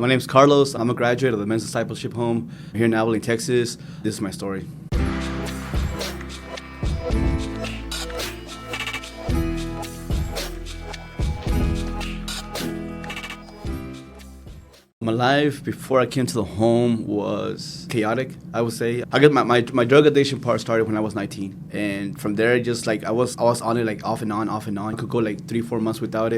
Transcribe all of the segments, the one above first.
My name's Carlos. I'm a graduate of the Men's Discipleship Home here in Abilene, Texas. This is my story. My life before I came to the home was chaotic, I would say. I guess my drug addiction part started when I was 19. And from there, just like I was on it like off and on. I could go like 3-4 months without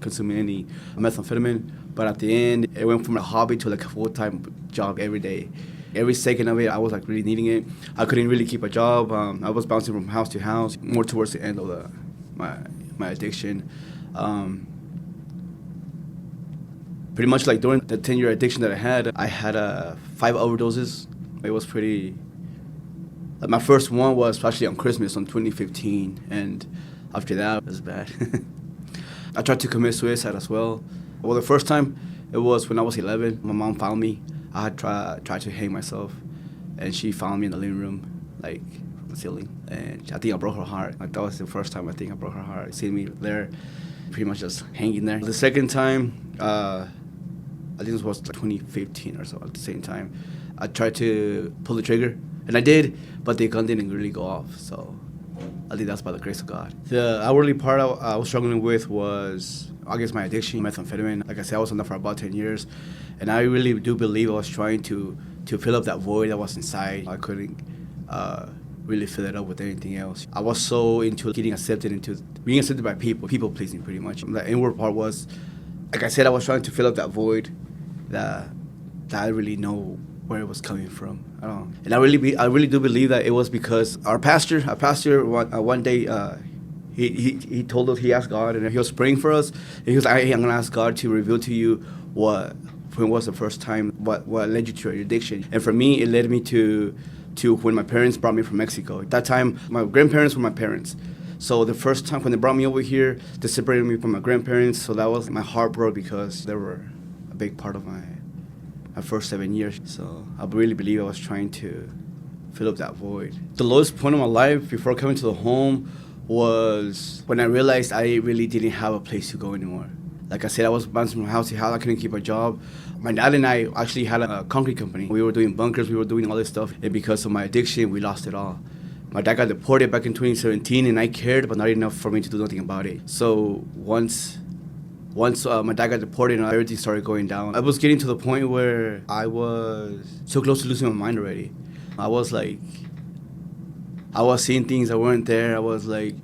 consuming any methamphetamine. But at the end, it went from a hobby to like a full-time job every day. Every second of it, I was like really needing it. I couldn't really keep a job. I was bouncing from house to house, more towards the end of my addiction. Pretty much like during the 10-year addiction that I had 5 overdoses. It was pretty... Like my first one was actually on Christmas on 2015, and after that, it was bad. I tried to commit suicide as well. Well, the first time, it was when I was 11. My mom found me. I had tried to hang myself, and she found me in the living room, like, from the ceiling. And I think I broke her heart. Like, that was the first time I think I broke her heart. Seeing me there, pretty much just hanging there. The second time, I think it was like 2015 or so at the same time. I tried to pull the trigger, and I did, but the gun didn't really go off, so I think that's by the grace of God. The outwardly part I was struggling with was, I guess, my addiction, methamphetamine. Like I said, I was on that for about 10 years, and I really do believe I was trying to fill up that void that was inside. I couldn't really fill it up with anything else. I was so into being accepted by people pleasing pretty much. The inward part was, like I said, I was trying to fill up that void that I really know where it was coming from. And I really do believe that it was because our pastor one day he told us, he asked God, and he was praying for us. And he was like, hey, I'm gonna ask God to reveal to you when was the first time what led you to your addiction. And for me, it led me to when my parents brought me from Mexico. At that time, my grandparents were my parents. So the first time when they brought me over here, they separated me from my grandparents. So that was my heart broke because they were a big part of my first 7 years. So I really believe I was trying to fill up that void. The lowest point of my life before coming to the home was when I realized I really didn't have a place to go anymore. Like I said, I was bouncing from house to house. I couldn't keep a job. My dad and I actually had a concrete company. We were doing bunkers. We were doing all this stuff. And because of my addiction, we lost it all. My dad got deported back in 2017, and I cared, but not enough for me to do nothing about it. So once my dad got deported, everything started going down. I was getting to the point where I was so close to losing my mind already. I was seeing things that weren't there. I was like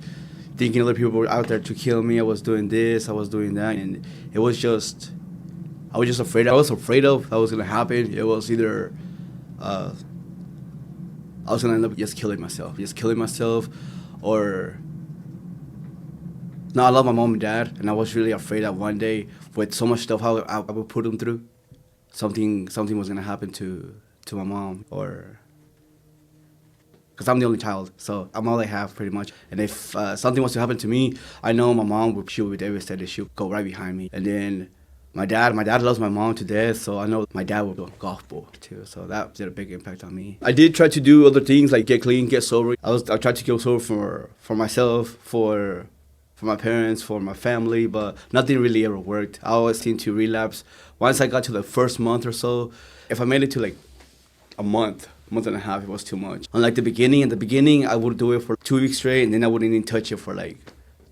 thinking other people were out there to kill me. I was doing this, I was doing that, and I was just afraid. I was afraid of that was gonna happen. It was either I was gonna end up just killing myself, or... No, I love my mom and dad, and I was really afraid that one day, with so much stuff I would put them through, something was gonna happen to my mom, or... Because I'm the only child, so I'm all I have pretty much. And if something was to happen to me, I know my mom she would be devastated. She would go right behind me. And then my dad loves my mom to death, so I know my dad would go gospel too. So that did a big impact on me. I did try to do other things like get clean, get sober. I tried to get sober for myself, for my parents, for my family, but nothing really ever worked. I always seemed to relapse. Once I got to the first month or so, if I made it to like a month and a half, it was too much. Unlike in the beginning, I would do it for 2 weeks straight, and then I wouldn't even touch it for like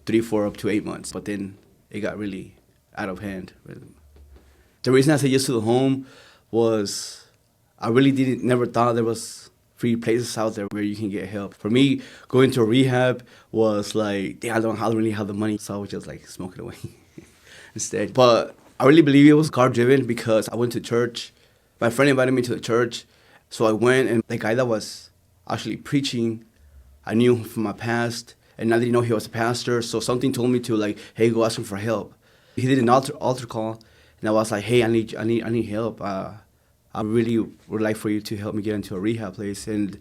3, 4, up to 8 months. But then it got really out of hand. The reason I said yes to the home was I really never thought there was free places out there where you can get help. For me, going to a rehab was like, I don't really have the money, so I would just like smoke it away instead. But I really believe it was God-driven because I went to church. My friend invited me to the church, so I went, and the guy that was actually preaching, I knew him from my past, and I didn't know he was a pastor, so something told me to like, hey, go ask him for help. He did an altar call, and I was like, hey, I need help. I really would like for you to help me get into a rehab place. And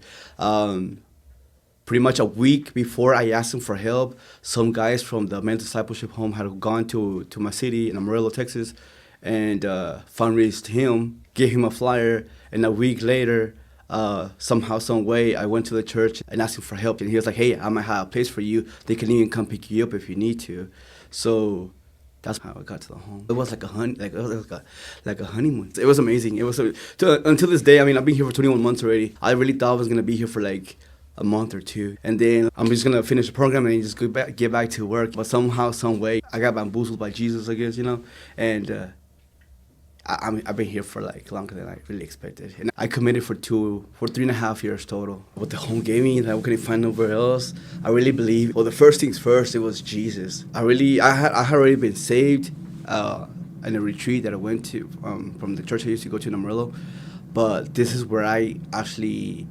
pretty much a week before I asked him for help, some guys from the Men's Discipleship Home had gone to my city in Amarillo, Texas, and fundraised him, gave him a flyer, and a week later, somehow, some way, I went to the church and asked him for help. And he was like, hey, I might have a place for you. They can even come pick you up if you need to. So That's how I got to the home. It was like like a honeymoon. It was amazing. It was until this day. I mean, I've been here for 21 months already. I really thought I was gonna be here for like a month or two, and then I'm just gonna finish the program and just get back to work. But somehow, some way, I got bamboozled by Jesus, I guess, and I've been here for like longer than I really expected, and I committed for 3.5 years total. What the home gave me, that I couldn't find nowhere else. I really believe. Well, the first things first, it was Jesus. I had already been saved in a retreat that I went to from the church I used to go to in Amarillo, but this is where I actually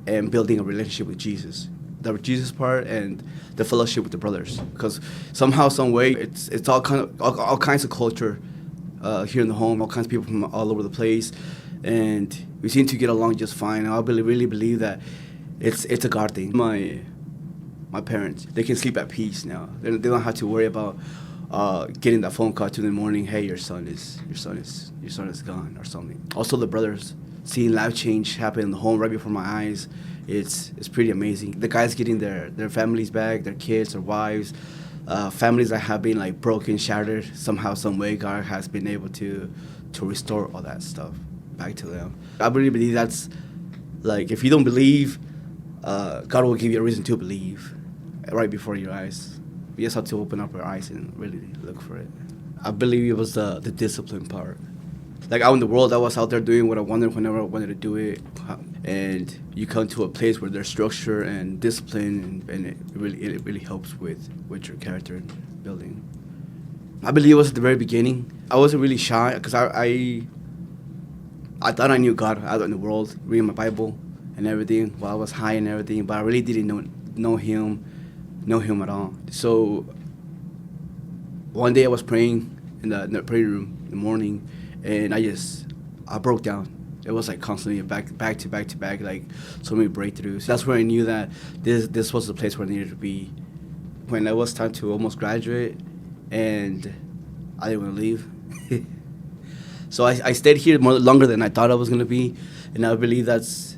am building a relationship with Jesus. The Jesus part and the fellowship with the brothers, because somehow, some way, it's all kinds of culture. Here in the home, all kinds of people from all over the place, and we seem to get along just fine. I really believe that it's a God thing. My parents, they can sleep at peace now. They don't have to worry about getting that phone call 2 in the morning. Hey, your son is gone or something. Also, the brothers, seeing life change happen in the home right before my eyes, it's pretty amazing. The guys getting their families back, their kids, their wives. Families that have been like broken, shattered, somehow, some way, God has been able to restore all that stuff back to them. I really believe that's, like, if you don't believe, God will give you a reason to believe right before your eyes. We just have to open up our eyes and really look for it. I believe it was the discipline part. Like, out in the world, I was out there doing what I wanted whenever I wanted to do it. And you come to a place where there's structure and discipline, and it really helps with your character building. I believe it was at the very beginning. I wasn't really shy because I thought I knew God out in the world, reading my Bible and everything while I was high and everything, but I really didn't know Him at all. So one day I was praying in the prayer room in the morning, and I broke down. It was like constantly back to back, like so many breakthroughs. That's where I knew that this was the place where I needed to be. When it was time to almost graduate, and I didn't want to leave. So I stayed here longer than I thought I was going to be, and I believe that's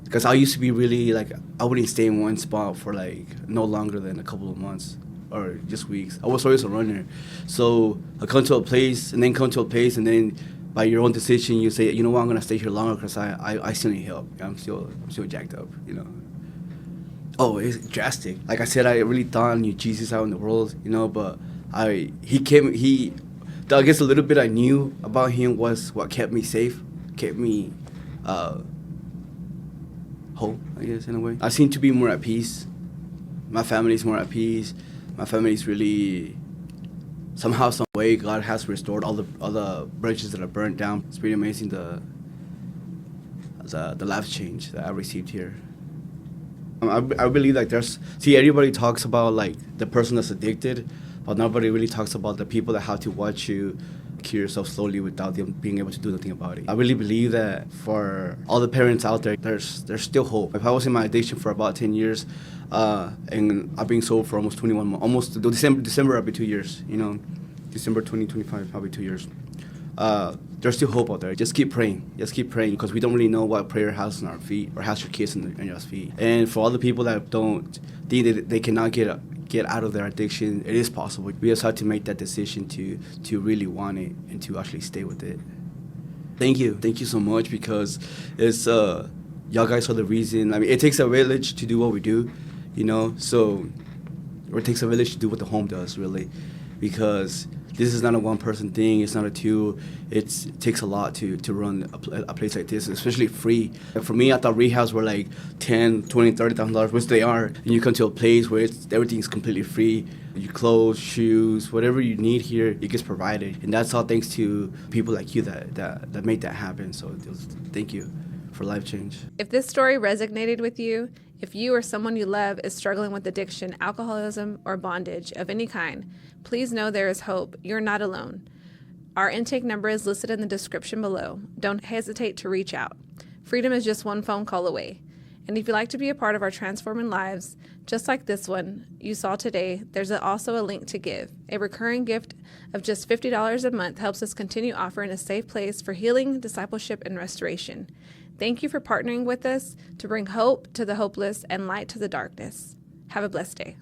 because I used to be really, like, I wouldn't stay in one spot for like no longer than a couple of months or just weeks. I was always a runner. So I come to a place, and then by your own decision, you say, you know what, I'm gonna stay here longer because I still need help. I'm still jacked up, Oh, it's drastic. Like I said, I really thought I knew Jesus out in the world, but I guess a little bit I knew about Him was what kept me safe, kept me whole, I guess, in a way. I seem to be more at peace. My family's more at peace. My family's really, somehow, some way, God has restored all the bridges that are burnt down. It's pretty amazing the life change that I received here. I believe like everybody talks about like the person that's addicted, but nobody really talks about the people that have to watch you kill yourself slowly without them being able to do nothing about it. I really believe that for all the parents out there, there's still hope. If I was in my addiction for about 10 years, and I've been sober for almost 21 months, almost December I'll be 2 years, December 2025, I'll be 2 years. There's still hope out there. Just keep praying, because we don't really know what prayer has on our feet or has your kids on your feet. And for all the people that don't think that they cannot get out of their addiction, it is possible. We just have to make that decision to really want it and to actually stay with it. Thank you so much, because it's y'all guys are the reason. I mean, it takes a village to do what we do, so it takes a village to do what the home does, really, because this is not a one-person thing. It's not a two. It takes a lot to run a place like this, especially free. And for me, I thought rehabs were like $10,000, $20,000, $30,000, which they are. And you come to a place where everything's completely free. Your clothes, shoes, whatever you need here, it gets provided. And that's all thanks to people like you that made that happen. So thank you for life change. If this story resonated with you, if you or someone you love is struggling with addiction, alcoholism, or bondage of any kind, please know there is hope. You're not alone. Our intake number is listed in the description below. Don't hesitate to reach out. Freedom is just one phone call away. And if you'd like to be a part of our transforming lives, just like this one you saw today, there's also a link to give. A recurring gift of just $50 a month helps us continue offering a safe place for healing, discipleship, and restoration. Thank you for partnering with us to bring hope to the hopeless and light to the darkness. Have a blessed day.